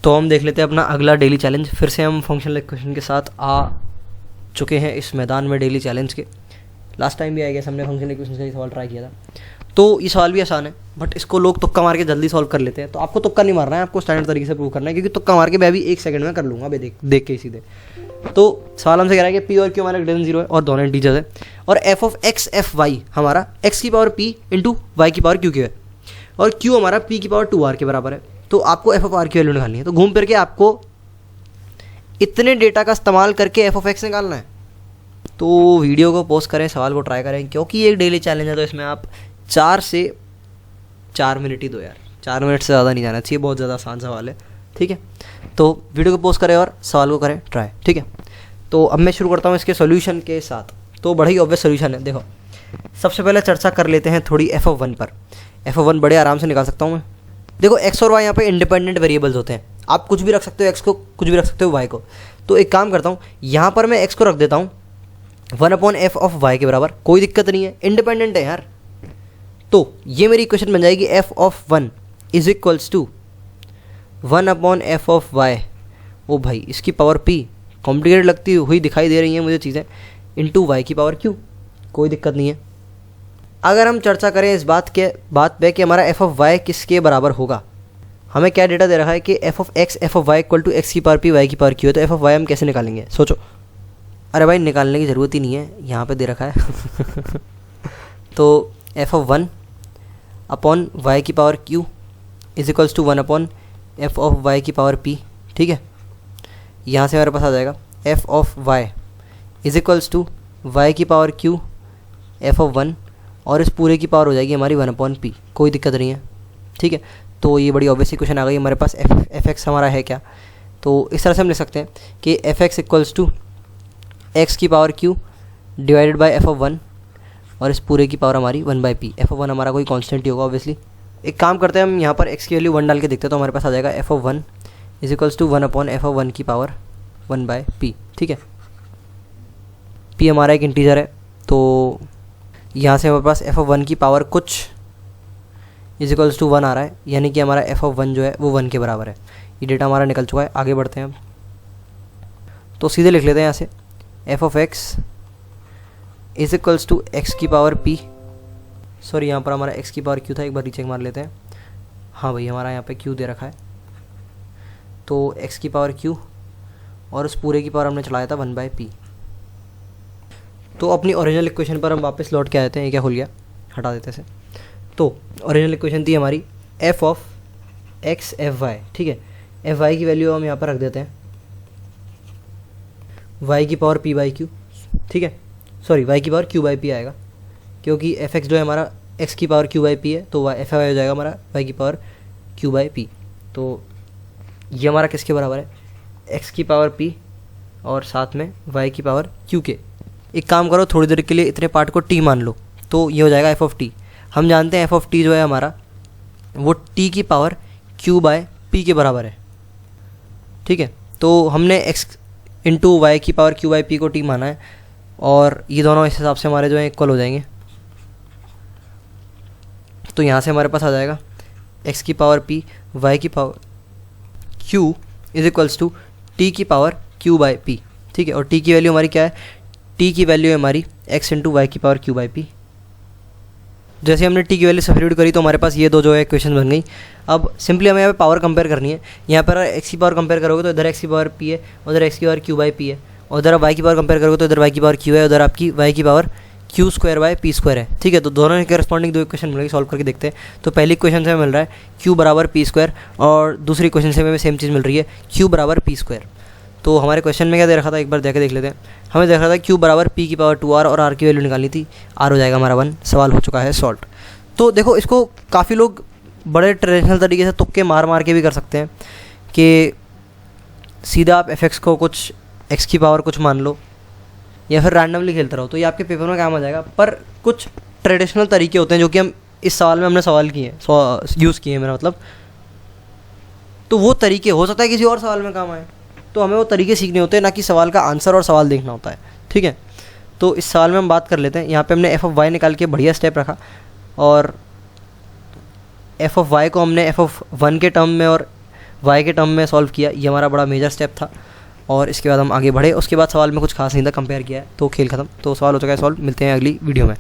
तो हम देख लेते हैं अपना अगला डेली चैलेंज। फिर से हम फंक्शनल इक्वेशन के साथ आ चुके हैं इस मैदान में डेली चैलेंज के। लास्ट टाइम भी आ गया, हमने फंक्शनल इक्वेशन का सवाल ट्राई किया था। तो ये सवाल भी आसान है, बट इसको लोग तुक्का मार के जल्दी सॉल्व कर लेते हैं। तो आपको तुक्का नहीं मारना है, आपको स्टैंडर्ड तरीके से प्रूव करना है, क्योंकि तुक्का मार के मैं भी 1 सेकंड में कर लूँगा देख के ही सीधे। तो सवाल हमसे कह रहा है कि पी और क्यू हमारा ग्रेटर देन 0 है और दोनों इंटीजर्स है, और f of x f y हमारा एक्स की पावर पी इंटू वाई की पावर क्यू की है, और क्यू हमारा पी की पावर 2 आर के बराबर है। तो आपको एफ ऑफ आर की वैल्यू निकालनी है। तो घूम फिर के आपको इतने डेटा का इस्तेमाल करके एफ ऑफ एक्स निकालना है। तो वीडियो को पॉज करें, सवाल को ट्राई करें, क्योंकि ये एक डेली चैलेंज है। तो इसमें आप 4 से 4 मिनट ही दो यार, 4 मिनट से ज़्यादा नहीं जाना चाहिए, बहुत ज़्यादा आसान सवाल है, ठीक है। तो वीडियो को पॉज करें और सवाल को करें ट्राई, ठीक है। तो अब मैं शुरू करता हूँ इसके सॉल्यूशन के साथ। तो बड़ा ही ऑब्वियस सॉल्यूशन है। देखो, सबसे पहले चर्चा कर लेते हैं थोड़ी एफ ऑफ 1 पर। एफ ऑफ 1 बड़े आराम से निकाल सकता हूँ मैं। देखो, एक्स और वाई यहाँ पे इंडिपेंडेंट वेरिएबल्स होते हैं। आप कुछ भी रख सकते हो एक्स को, कुछ भी रख सकते हो वाई को। तो एक काम करता हूँ, यहाँ पर मैं एक्स को रख देता हूँ 1/f ऑफ वाई के बराबर। कोई दिक्कत नहीं है, इंडिपेंडेंट है यार। तो ये मेरी इक्वेशन बन जाएगी F of 1 is equals to 1/f of Y. ओ भाई, इसकी पावर p, कॉम्प्लिकेटेड लगती हुई दिखाई दे रही हैं मुझे चीज़ें, इंटू वाई की पावर q। कोई दिक्कत नहीं है। अगर हम चर्चा करें इस बात पे कि हमारा एफ ऑफ वाई किसके बराबर होगा, हमें क्या डेटा दे रखा है कि f of x f of y equal to x की पावर पी वाई की पावर क्यू है। तो एफ ऑफ वाई हम कैसे निकालेंगे, सोचो। अरे भाई, निकालने की ज़रूरत ही नहीं है, यहाँ पे दे रखा है। तो एफ ऑफ 1 अपॉन वाई की power q is equals to 1/f of y की पावर पी, ठीक है। यहाँ से हमारे पास आ जाएगा f of y is equals to y की पावर क्यू एफ ऑफ 1, और इस पूरे की पावर हो जाएगी हमारी 1/p। कोई दिक्कत नहीं है, ठीक है। तो ये बड़ी ऑब्वियस इक्वेशन आ गई हमारे पास। एफ एक्स हमारा है क्या, तो इस तरह से हम लिख सकते हैं कि F X equals to x की power Q divided by F of 1, और इस पूरे की पावर हमारी 1/p। एफ ऑफ 1 हमारा कोई कांस्टेंट ही होगा ऑब्वियसली। एक काम करते हैं, हम यहाँ पर x की वैल्यू 1 डाल के देखते हैं। तो हमारे पास आ जाएगा f of 1 is equals to 1/f of 1 की पावर 1/p, ठीक है। p हमारा एक इंटीजर है, तो यहाँ से हमारे पास एफ ऑफ 1 की पावर कुछ इज इक्वल्स टू 1 आ रहा है, यानी कि हमारा एफ ऑफ 1 जो है वो 1 के बराबर है। ये डेटा हमारा निकल चुका है। आगे बढ़ते हैं हम, तो सीधे लिख लेते हैं यहाँ से f of x is equals to x की पावर पी। सॉरी, यहाँ पर हमारा एक्स की पावर क्यू था, एक बार रीचेक मार लेते हैं। हाँ भाई, हमारा यहाँ पे क्यू दे रखा है। तो एक्स की पावर क्यू और उस पूरे की पावर हमने चलाया था 1/p। तो अपनी ओरिजिनल इक्वेशन पर हम वापस लौट के आते हैं। ये क्या खुल गया, हटा देते हैं इसे। तो ओरिजिनल इक्वेशन थी हमारी f of x f y, ठीक है। एफ वाई की वैल्यू हम यहाँ पर रख देते हैं वाई की पावर पी बाई क्यू, ठीक है। सॉरी, वाई की पावर क्यू बाई पी आएगा, क्योंकि एफ एक्स जो है हमारा एक्स की पावर क्यू बाई पी है, तो एफ वाई हो जाएगा हमारा वाई की पावर क्यू बाई पी। तो ये हमारा किसके बराबर है, एक्स की पावर पी और साथ में वाई की पावर क्यू के। एक काम करो, थोड़ी देर के लिए इतने पार्ट को टी मान लो, तो ये हो जाएगा एफ ऑफ टी। हम जानते हैं एफ ऑफ टी जो है हमारा वो टी की पावर क्यू बाय पी के बराबर है, ठीक है। तो हमने एक्स इंटू वाई की पावर क्यू बाई पी को टी माना है, और ये दोनों इस हिसाब से हमारे जो है इक्वल हो जाएंगे। तो यहाँ से हमारे पास आ जाएगा एक्स की पावर पी वाई की power q is equals to t की पावर क्यू बाई पी, ठीक है। और टी की वैल्यू हमारी क्या है, टी की वैल्यू है हमारी एक्स इंटू वाई की पावर क्यू बाई पी। जैसे हमने टी की वैल्यू सब्स्टिट्यूट करी तो हमारे पास ये दो जो है इक्वेशन बन गई। अब सिंपली हमें यहाँ पे पावर कंपेयर करनी है। यहाँ पर एक्स की पावर कंपेयर करोगे तो इधर एक्स की पावर पी है, उधर एक्स की पावर क्यू बाई पी है, और उधर वाई की पावर कंपेयर करोगे तो इधर वाई की पावर क्यू है, उधर आपकी वाई की power Q square by P square है, ठीक है। तो दोनों के करस्पॉन्डिंग दो इक्वेशन मिलेगी, सॉल्व करके देखते हैं। तो पहली इक्वेशन से हमें मिल रहा है क्यू बराबर पी स्क्वायर, और दूसरी इक्वेशन से हमें सेम चीज़ मिल रही है क्यू बराबर पी स्क्वायर। तो हमारे क्वेश्चन में क्या दे रखा था, एक बार देख लेते हैं। हमें देख रहा था क्यू बराबर पी की पावर 2r, और r की वैल्यू निकालनी थी, r हो जाएगा हमारा 1। सवाल हो चुका है सॉल्व। तो देखो, इसको काफ़ी लोग बड़े ट्रेडिशनल तरीके से तुक्के मार के भी कर सकते हैं कि सीधा आप एफ एक्स को कुछ एक्स की पावर कुछ मान लो, या फिर रैंडमली खेलते रहो, तो ये आपके पेपर में काम आ जाएगा। पर कुछ ट्रेडिशनल तरीके होते हैं जो कि हम इस सवाल में हमने सवाल किए हैं, यूज़ किए हैं मेरा मतलब। तो वो तरीके हो सकता है किसी और सवाल में काम आए, तो हमें वो तरीके सीखने होते हैं, ना कि सवाल का आंसर और सवाल देखना होता है, ठीक है। तो इस सवाल में हम बात कर लेते हैं। यहाँ पे हमने एफ ऑफ वाई निकाल के बढ़िया स्टेप रखा, और एफ ऑफ वाई को हमने एफ ऑफ 1 के टर्म में और वाई के टर्म में सॉल्व किया, ये हमारा बड़ा मेजर स्टेप था। और इसके बाद हम आगे बढ़े, उसके बाद सवाल में कुछ खास नहीं था, कंपेयर किया है तो खेल खत्म। तो सवाल हो चुका है सॉल्व, मिलते हैं अगली वीडियो में।